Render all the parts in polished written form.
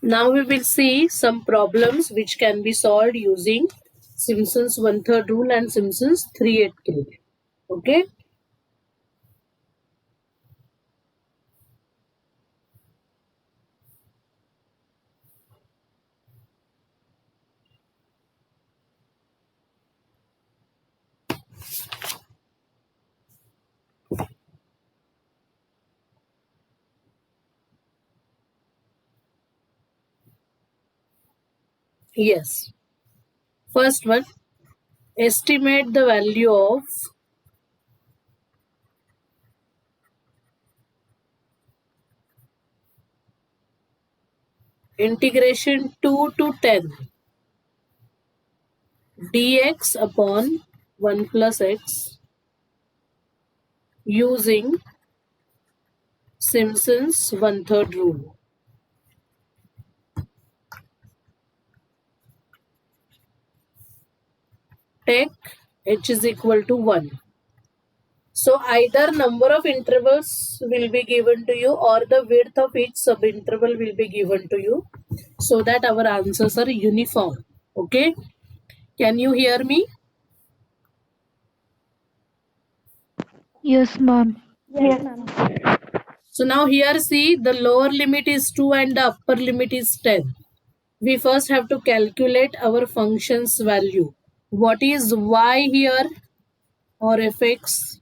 Now we will see some problems which can be solved using Simpson's 1/3 rule and Simpson's 3/8 rule. Okay. Yes. First one, estimate the value of integration 2 to 10 dx upon 1 plus x using Simpson's 1/3 rule. Take h is equal to 1. So either number of intervals will be given to you or the width of each subinterval will be given to you so that our answers are uniform. Okay. Can you hear me? Yes, ma'am. Yes, ma'am. So now here see the lower limit is 2 and the upper limit is 10. We first have to calculate our function's value. What is y here or fx?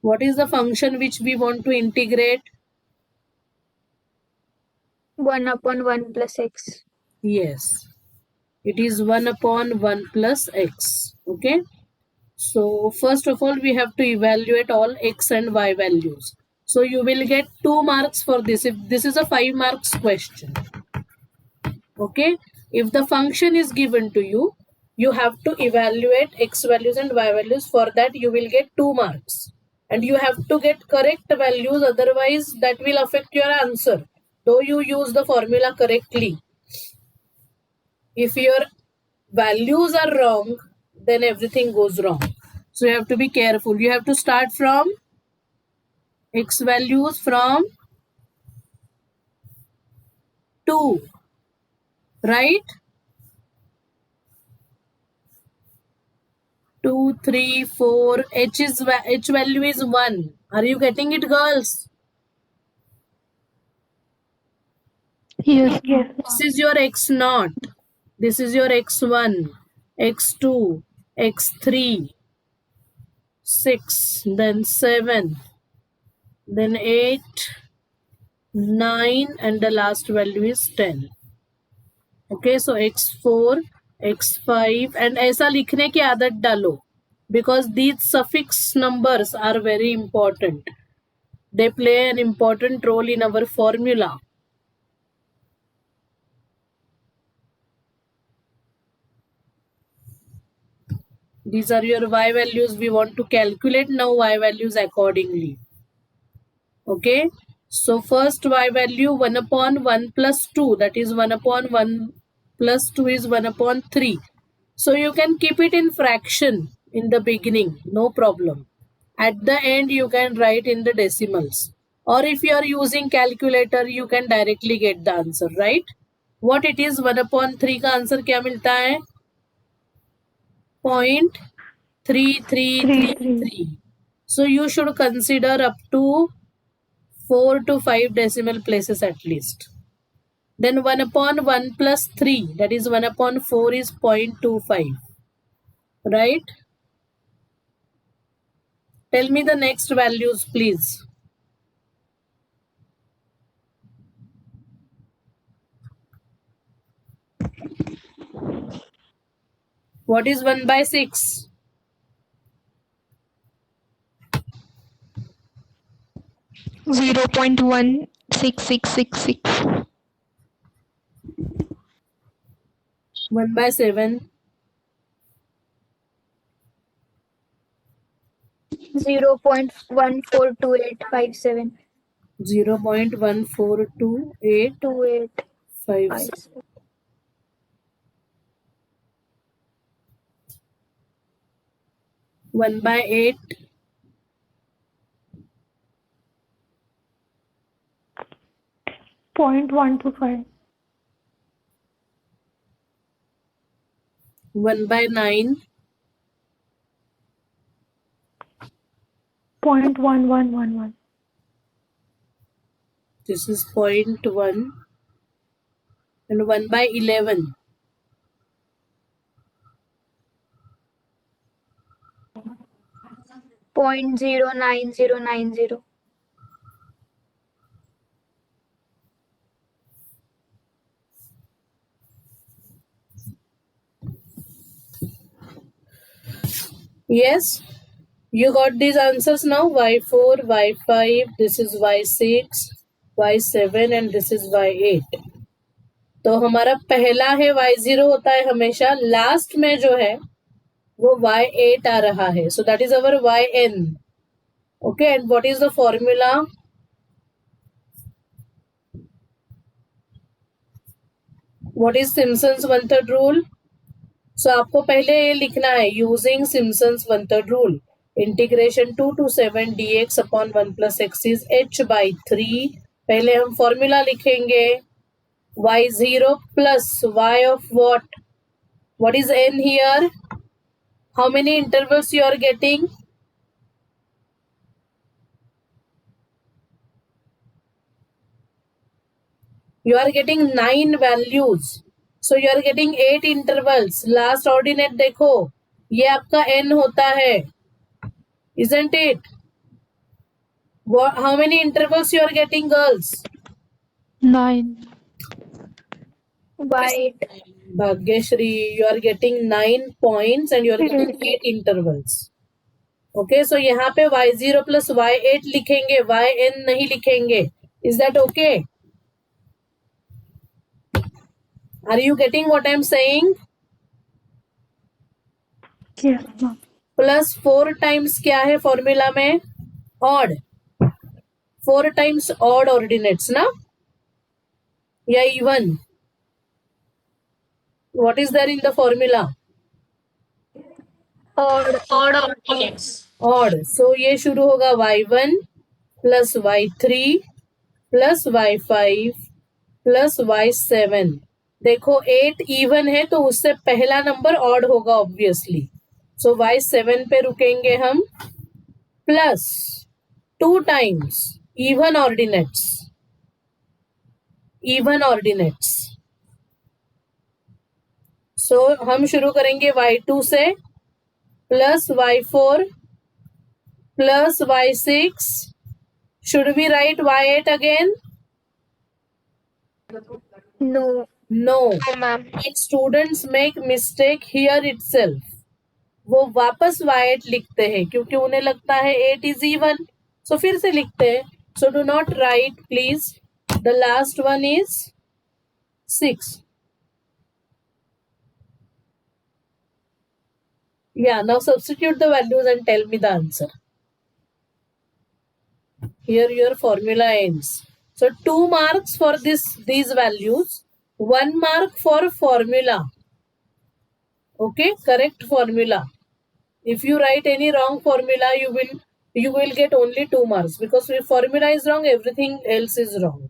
What is the function which we want to integrate? 1 upon 1 plus x. Yes, it is 1 upon 1 plus x. Okay. So first of all, we have to evaluate all x and y values. So you will get 2 marks for this if this is a 5 marks question. Okay. If the function is given to you, you have to evaluate x values and y values. For that, you will get 2 marks. And you have to get correct values, otherwise that will affect your answer. Though you use the formula correctly, if your values are wrong, then everything goes wrong. So you have to be careful. You have to start from x values from 2, right? 2, 3, 4. H value is 1. Are you getting it, girls? Yes, Yes. ma'am. This is your x0. This is your x1, x2, x3, 6, then 7, then 8, 9, and the last value is 10. Okay, so x4, x5 and ऐसा लिखने की आदत डालो because these suffix numbers are very important. They play an important role in our formula. These are your y values. We want to calculate now y values accordingly. Okay. So first y value 1 upon 1 plus 2. That is 1 upon 1 plus 2 is 1 upon 3. So you can keep it in fraction in the beginning. No problem. At the end you can write in the decimals. Or if you are using calculator, you can directly get the answer, right? What it is 1 upon 3 का answer क्या मिलता है? 0.3333. So you should consider up to 4 to 5 decimal places at least. Then 1 upon 1 plus 3, that is 1 upon 4 is 0.25. Right? Tell me the next values, please. What is 1 by 6? 0.16666. 1 by 7? 0.142857. 0.142857. 1 by 8? 0.125. 1/9. 0.1111. This is 0.1 and 1/11. 0.09090. Yes, you got these answers now. Y4, Y5, this is Y6, Y7 and this is Y8. तो हमारा पहला है Y0 होता है हमेशा, last में जो है वो Y8 आ रहा है. So that is our Yn. Okay, and what is the formula? What is Simpson's one-third rule? So आपको पहले ये लिखना है, using Simpson's one-third rule. Integration 2 to 7 dx upon 1 plus x is h/3. पहले हम फॉर्मूला लिखेंगे, y0 plus y of what? What is n here? How many intervals you are getting? You are getting 9 values. So you are getting 8 intervals. Last ordinate देखो, ये आपका n होता है, isn't it? How many intervals you are getting, girls? 9. Y8. Bhagyashri, you are getting 9 points and you are getting 8 intervals. Okay, so यहाँ पे y0 plus y8 लिखेंगे, yn नहीं लिखेंगे. Is that okay? Are you getting what I am saying? Yes, ma'am. Plus 4 times क्या है formula में? Odd. 4 times odd ordinates ना, या even? What is there in the formula? Odd. Odd. So ये शुरू होगा y1 plus y3 plus y5 plus y7. देखो 8 even है तो उससे पहला नंबर ऑड होगा ऑब्वियसली. सो y7 पे रुकेंगे हम, plus 2 times even ordinates. So हम शुरू करेंगे y2 से, plus y4 plus y6. Should we write y8 again? No. No. When students make mistake here itself, वो वापस y8 लिखते हैं क्योंकि उन्हें लगता है 8 is even. So फिर से लिखते हैं. So do not write please. The last one is 6. Yeah, now substitute the values and tell me the answer. Here your formula ends. So 2 marks for these values, 1 mark for formula. Okay, correct formula. If you write any wrong formula, you will get only 2 marks, because if formula is wrong, everything else is wrong.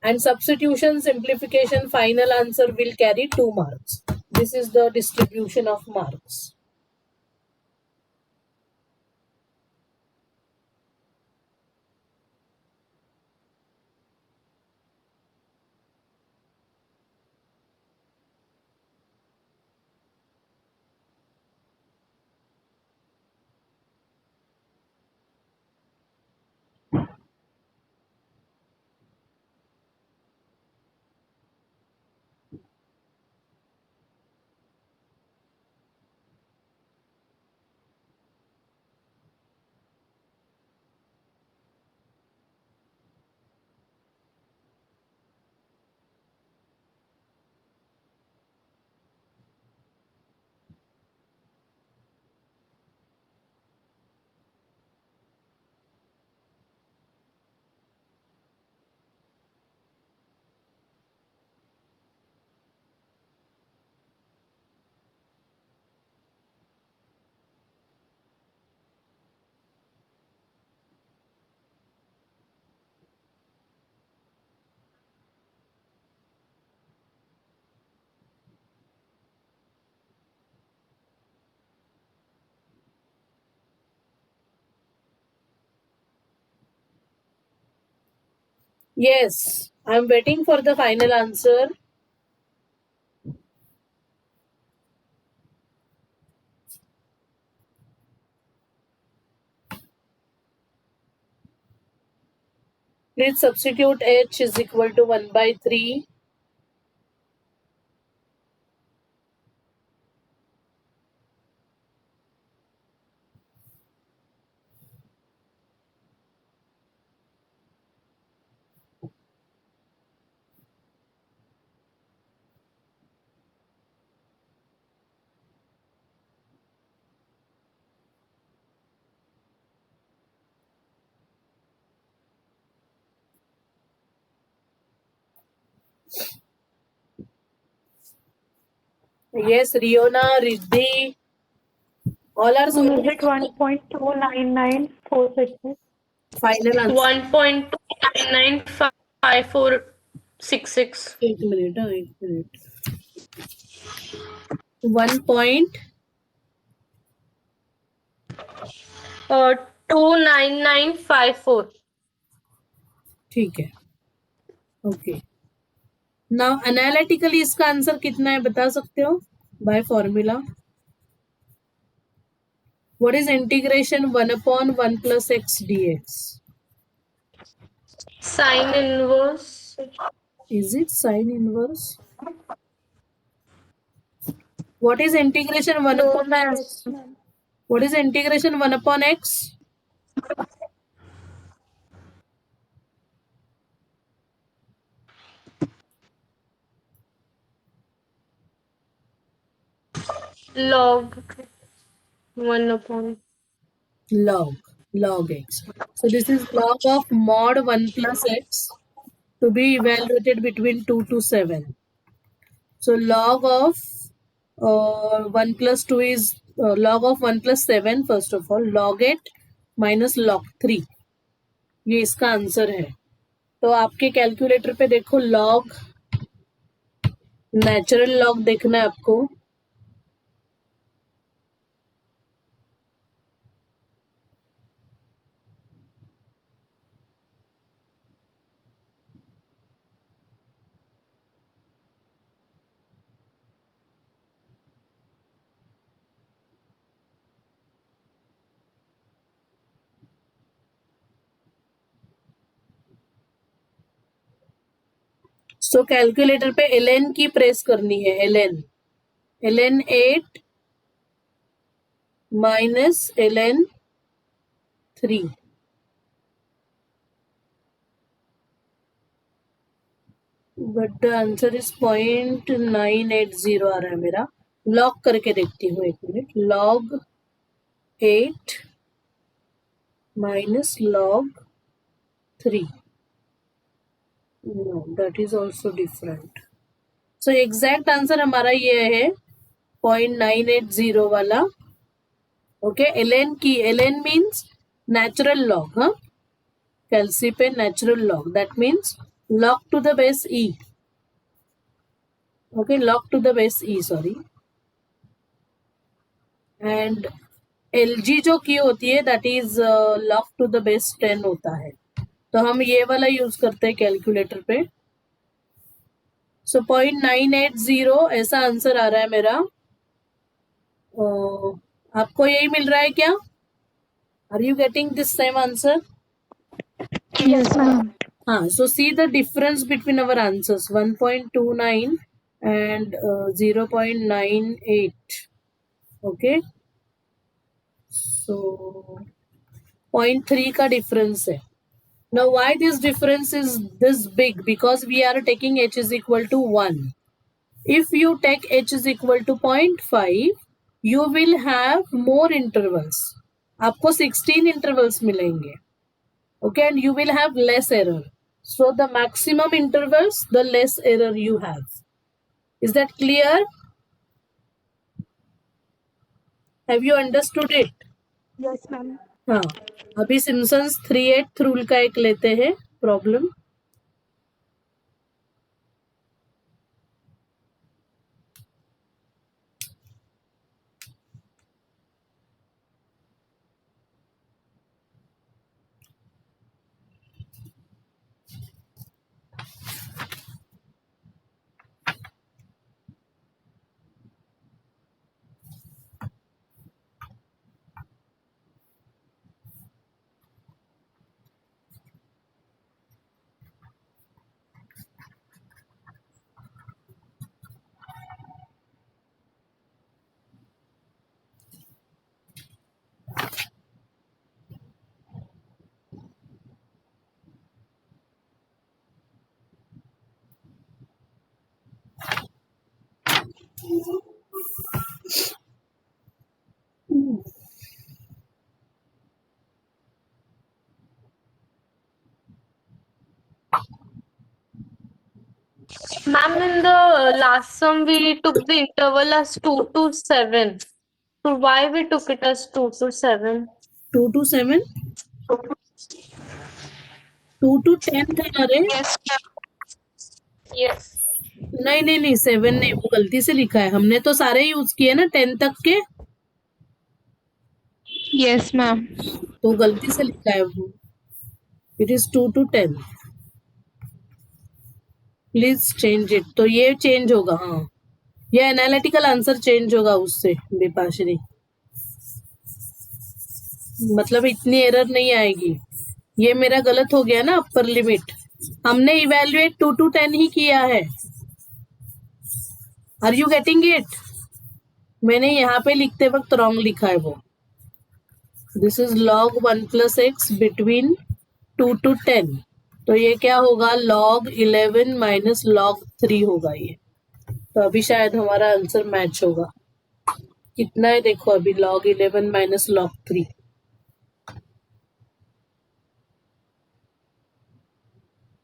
And substitution, simplification, final answer will carry 2 marks. This is the distribution of marks. Yes, I'm waiting for the final answer. Please substitute h is equal to 1 by 3. Yes, Riona, Riddhi, all are Is solving. it 1.29946? Final answer. 1.2995466. एक minute, हाँ, एक minute. 1 point. 29954. ठीक है. Okay. Now analytically इसका answer कितना है बता सकते हो by formula? What is integration 1/1 plus x dx? Sine inverse. Is it sine inverse? What is integration 1 No, upon ma'am. x? What is integration 1 upon x? Log 1 upon. Log x. So this is log of mod 1 plus x to be evaluated between 2 to 7. So log of 1 plus 2 is log of 1 plus 7 first of all. Log 8 minus log 3. ये इसका answer है. तो आपके calculator पे देखो log, natural log देखना है आपको. सो कैलकुलेटर पे ln की प्रेस करनी है. ln 8 minus ln 3. But the answer is 0.980 आ रहा है मेरा. लॉग करके देखती हूँ, एक minute. log 8 minus log 3. No, that is also different. So exact answer हमारा ये है 0.980 वाला. ओके. ln की, ln मीन्स नेचुरल लॉग. हाँ, कैलसी पे natural log, that means log to the base e. Okay, log to the base e, sorry. And LG जो की होती है that is log to the base 10 होता है. तो हम ये वाला यूज करते हैं कैलकुलेटर पे. सो 0.980 ऐसा आंसर आ रहा है मेरा. आपको यही मिल रहा है क्या? Are you getting this same answer? Yes, ma'am. हाँ. So see the difference between our answers 1.29 and 0.98. Okay. So 0.3 का डिफरेंस है. Now why this difference is this big? Because we are taking h is equal to 1. If you take h is equal to 0.5, you will have more intervals. आपको 16 intervals मिलेंगे. Okay, and you will have less error. So the maximum intervals, the less error you have. Is that clear? Have you understood it? Yes, ma'am. हाँ. अभी Simpson's 3/8 rule का एक लेते हैं problem. Ma'am, in the last sum, we took the interval as 2 to 7. So why we took it as 2 to 7? 2 to 7, 2 to 10 था ना रे? Yes. नहीं नहीं नहीं, 7 नहीं, वो गलती से लिखा है, हमने तो सारे यूज किए ना 10 तक के, Yes, ma'am. तो गलती से लिखा है वो. It is 2 to 10. Please change it. तो ये चेंज होगा. हाँ, ये एनालिटिकल आंसर चेंज होगा उससे विपाशनी, मतलब इतनी एरर नहीं आएगी. ये मेरा गलत हो गया ना अपर लिमिट. हमने इवेल्युएट 2 to 10 ही किया है. Are you getting it? मैंने यहाँ पे लिखते वक्त रॉन्ग लिखा है वो. This is log 1 plus x between 2 to 10. तो ये क्या होगा? log 11 minus log 3 होगा ये. तो अभी शायद हमारा आंसर मैच होगा. कितना है देखो अभी, log 11 minus log 3.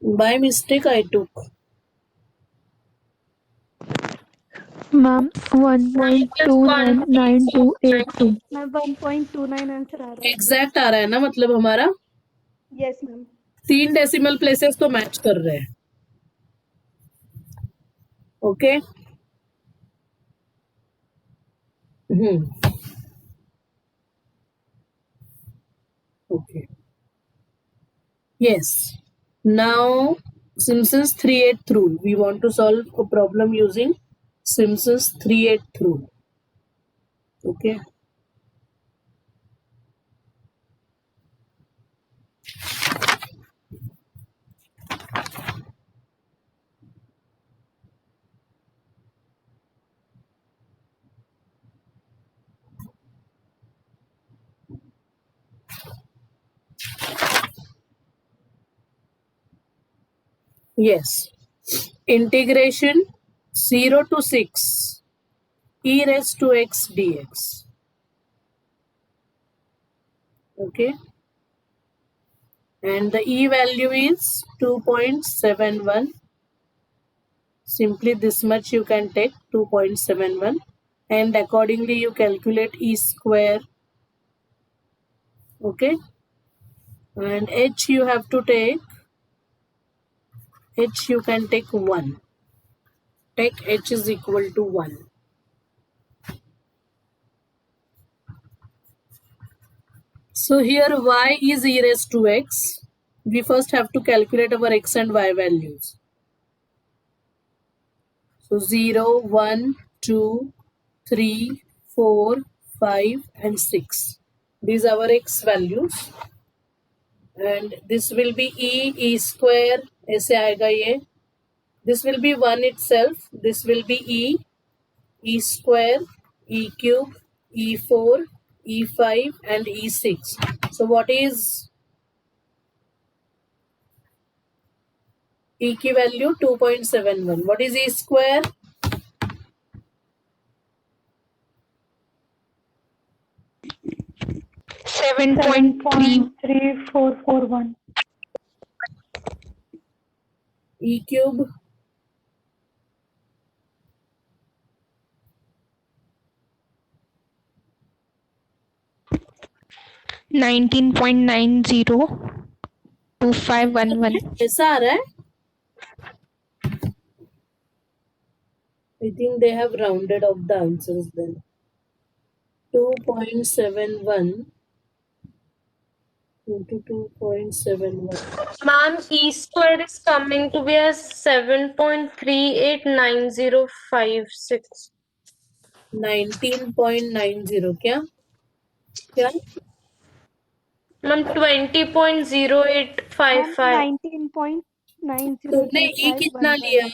By mistake I took. Ma'am, 1.299282. Ma'am, 1.29 answer आ रहा है. एग्जैक्ट आ रहा है ना, मतलब हमारा Yes, ma'am. 3 डेसिमल प्लेसेस तो मैच कर रहे हैं. Okay. Okay. Yes. Now Simpson's 3/8 rule. We want to solve a problem using Simpson's 3/8 rule. Okay. Yes. Integration 0 to 6 e raised to x dx. Okay. And the e value is 2.71. Simply this much you can take, 2.71, and accordingly you calculate e square. Okay. And h you have to take, h you can take 1. Take h is equal to 1. So here y is e raised to x. We first have to calculate our x and y values. So 0, 1, 2, 3, 4, 5 and 6. These are our x values. And this will be e square, ऐसे आएगा ये. This will be 1 itself. This will be e square, e cube, e4, e5 and e6. So what is e की value? 2.71. What is e square? 7.3441. E cube? 19.902511. ऐसा आ रहा है. I think they have rounded off the answers then. 2.71 into 2.71. Ma'am, e square is coming to be as 7.389056. 19.90 क्या? क्या? Ma'am, 20.0855. 19.90. तुमने e कितना लिया?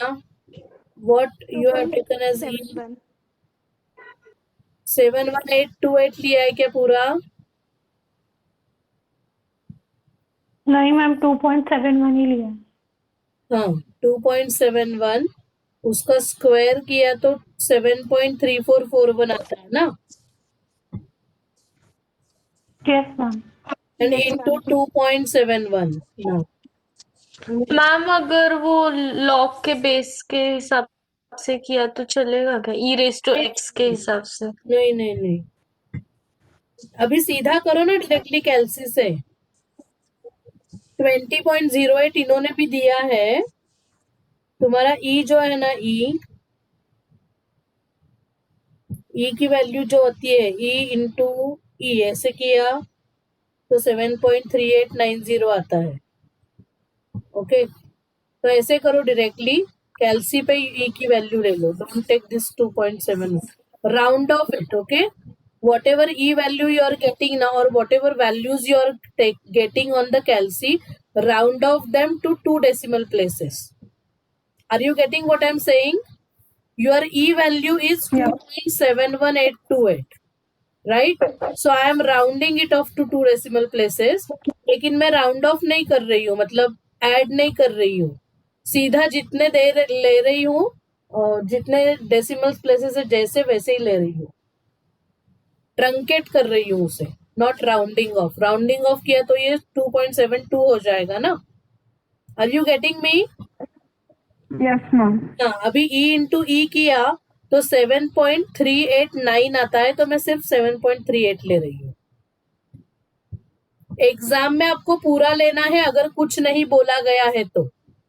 What you have taken as e? 71828 लिया है क्या पूरा? नहीं मैम, 2.71 ही लिया. हाँ, 2.71. उसका स्क्वायर किया तो 7.3441 आता है ना, Yes, ma'am. And Yes, into ma'am. 2.71 ना. मैम अगर वो लॉग के बेस के हिसाब से किया तो चलेगा क्या, ई रेस टू एक्स के हिसाब से? नहीं नहीं नहीं, अभी सीधा करो ना डायरेक्टली कैलसी से. 20.08 इन्होंने भी दिया है. तुम्हारा ई जो है ना, ई की वैल्यू जो होती है ई इंटू ई, ऐसे किया तो 7.3890 आता है. ओके, तो ऐसे करो डायरेक्टली कैलसी पे ई की वैल्यू ले लो. Don't take this 2.7, round off it. Okay, whatever e value you are getting now or whatever values you are getting on the calci, round off them to 2 decimal places. Are you getting what I am saying? Your e value is 2.71828, right? So I am rounding it off to 2 decimal places. लेकिन मैं round of नहीं कर रही हूँ, मतलब add नहीं कर रही हूँ, सीधा जितने ले रही हूँ और जितने डेसिमल प्लेसेस है जैसे वैसे ही ले रही हूँ. ट्रंकेट कर रही हूँ उसे, not rounding off. Rounding off किया तो ये 2.72 हो जाएगा ना. Are you getting me? Yes, ma'am. हाँ, अभी ई इंटू ई किया तो 7.389 आता है, तो मैं सिर्फ 7.38 ले रही हूँ. एग्जाम में आपको पूरा लेना है, अगर कुछ नहीं बोला गया है तो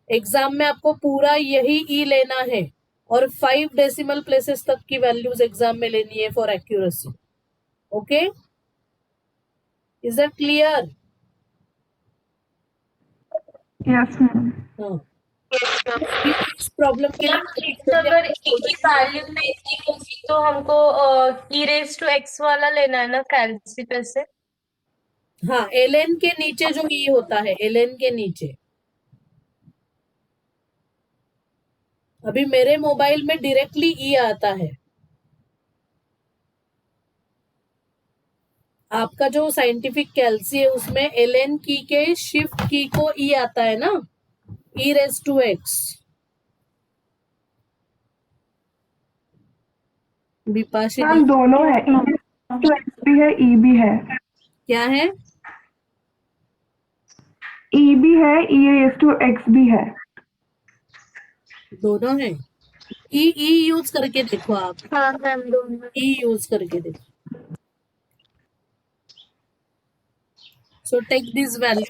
एग्जाम में आपको पूरा यही ई लेना है और 5 डेसिमल प्लेसेस तक की वैल्यूज एग्जाम में लेनी है for accuracy. Okay, is that clear? Yes, ma'am. हाँ, इस प्रॉब्लम के लिए अगर e की वैल्यू में इतनी होगी तो हमको ई रेस टू एक्स वाला लेना है ना कैलसी पे से? हाँ, ln के नीचे जो ई होता है, ln के नीचे. अभी मेरे मोबाइल में डायरेक्टली ई आता है. आपका जो साइंटिफिक कैलसी है उसमें ln की के शिफ्ट की को ई आता है ना, ई रेस टू एक्स. विपाशी मैम दोनों है, तो एक्स भी है ई भी है. क्या है? ई भी है, ई रेस टू एक्स भी है. दोनों है. ई यूज करके देखो आप, हाँ मैम दोनों. ई यूज करके देखो. So take these values. E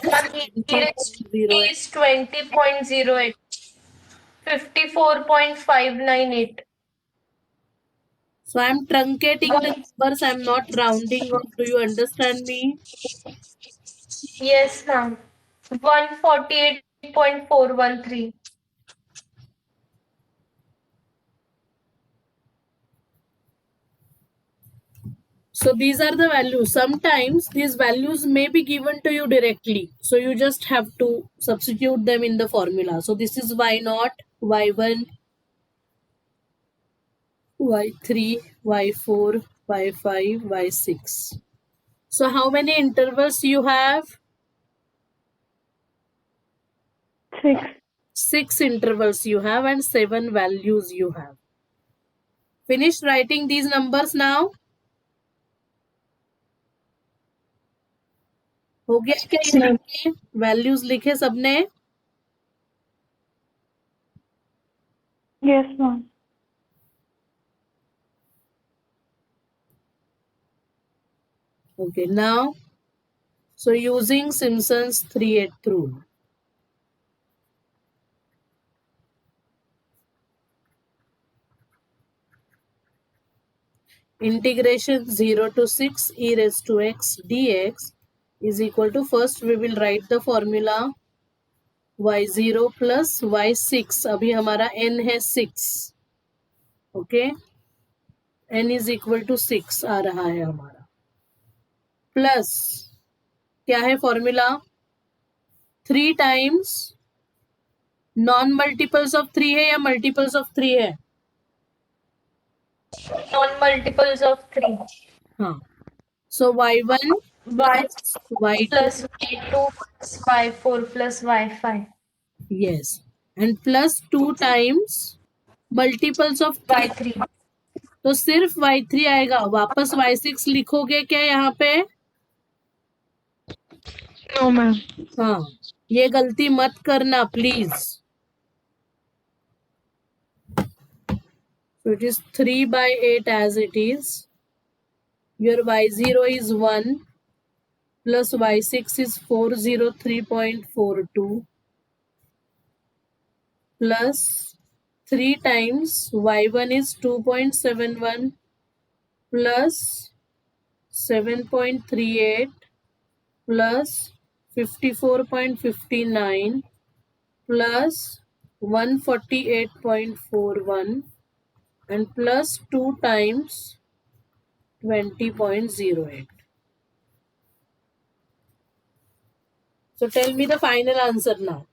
is 20.08, 54.598. So I am truncating the numbers. I am not rounding off. Do you understand me? Yes ma'am. 148.413. So these are the values. Sometimes these values may be given to you directly. So you just have to substitute them in the formula. So this is y0, y1, y3, y4, y5, y6. So how many intervals you have? 6. 6 intervals you have and 7 values you have. Finish writing these numbers now. हो गया क्या? ये values लिखे सबने? Yes, ma'am. Okay, now, so using Simpson's 3/8 rule. Integration 0 to 6 e raised to x dx is equal to, first we will write the formula y0 plus y6. अभी हमारा n है 6. Okay, n is equal to 6 आ रहा है हमारा. Plus क्या है formula? 3 times non multiples of 3 है या मल्टीपल्स ऑफ 3 है? Non-multiples of 3. हाँ, सो y1 Y y2 plus Y2 plus Y4 plus Y5. yes, and plus 2 times multiples of 3 Y3. तो सिर्फ y3 आएगा, वापस y6 लिखोगे क्या यहाँ पे? No ma'am. हाँ, ये गलती मत करना please. So it is 3/8 as it is. Your y0 is 1 plus y6 is 403.42 plus 3 times y1 is 2.71 plus 7.38 plus 54.59 plus 148.41 and plus 2 times 20.08. So tell me the final answer now.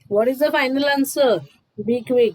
What is the final answer? Be quick.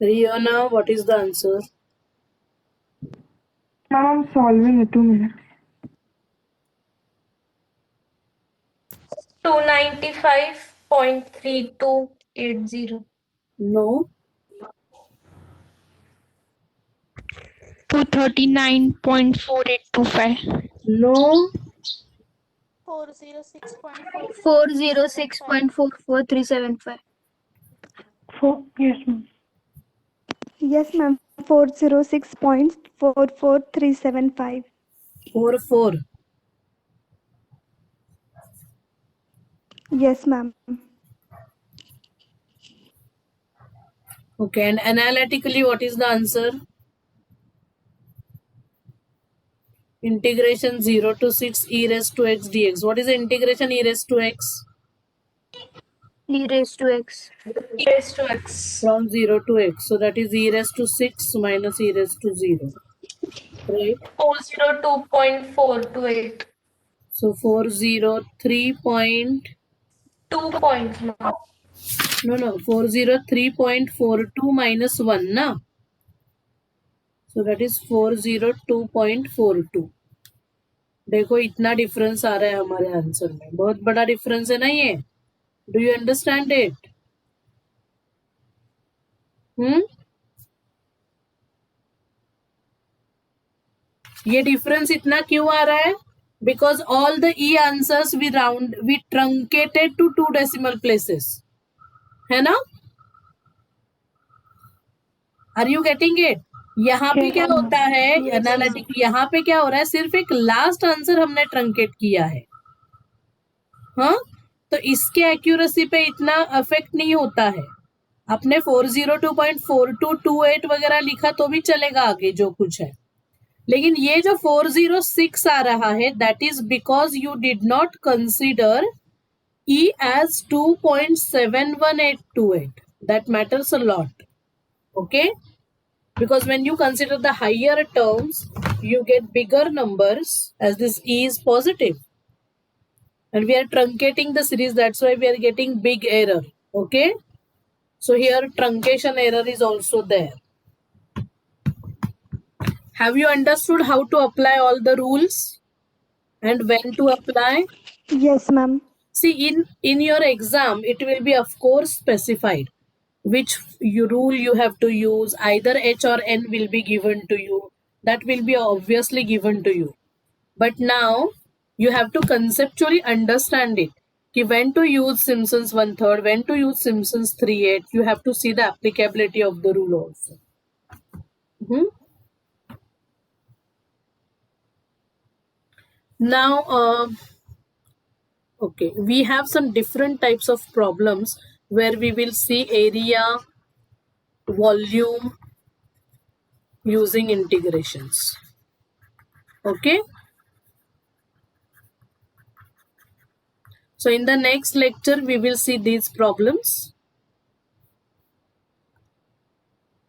Rihanna, what is the answer? Ma'am, I'm solving it. 2 minutes. 295.3280. No. 239.4825. No. 406.44375. 4. Yes, ma'am. Yes, ma'am. 406.44375. 4. Yes, ma'am. Okay, and analytically, what is the answer? Integration 0 to 6 e raised to x dx. What is the integration e raised to x? E raised to x. E raised to x. From 0 to x. So that is e raised to 6 minus e raised to 0. Right? 402.428. So 403 point... 2 points. No, 403.42 minus 1 na. So that is 402.42. देखो इतना difference आ रहा है हमारे answer में, बहुत बड़ा difference है ना ये. Do you understand it? ये डिफरेंस इतना क्यों आ रहा है? Because all the e answers we truncated to 2 decimal places, है ना? Are you getting it? यहाँ पे क्या होता है एनालिटिक, यहाँ पे क्या हो रहा है, सिर्फ एक लास्ट आंसर हमने ट्रंकेट किया है. हाँ, तो इसके एक्यूरेसी पे इतना अफेक्ट नहीं होता है. आपने 402.4228 वगैरह लिखा तो भी चलेगा आगे जो कुछ है, लेकिन ये जो 406 आ रहा है, that is because you did not consider E as 2.71828. That matters a lot. Okay? Because when you consider the higher terms, you get bigger numbers as this E is positive. And we are truncating the series, that's why we are getting big error. Okay? So here truncation error is also there. Have you understood how to apply all the rules and when to apply? Yes, ma'am. See, in your exam, it will be of course specified which rule you have to use. Either H or N will be given to you. That will be obviously given to you. But now you have to conceptually understand it. when to use Simpson's 1/3, when to use Simpson's 3/8. You have to see the applicability of the rule also. Mhm. Now, okay, we have some different types of problems where we will see area, volume using integrations. Okay. So in the next lecture, we will see these problems.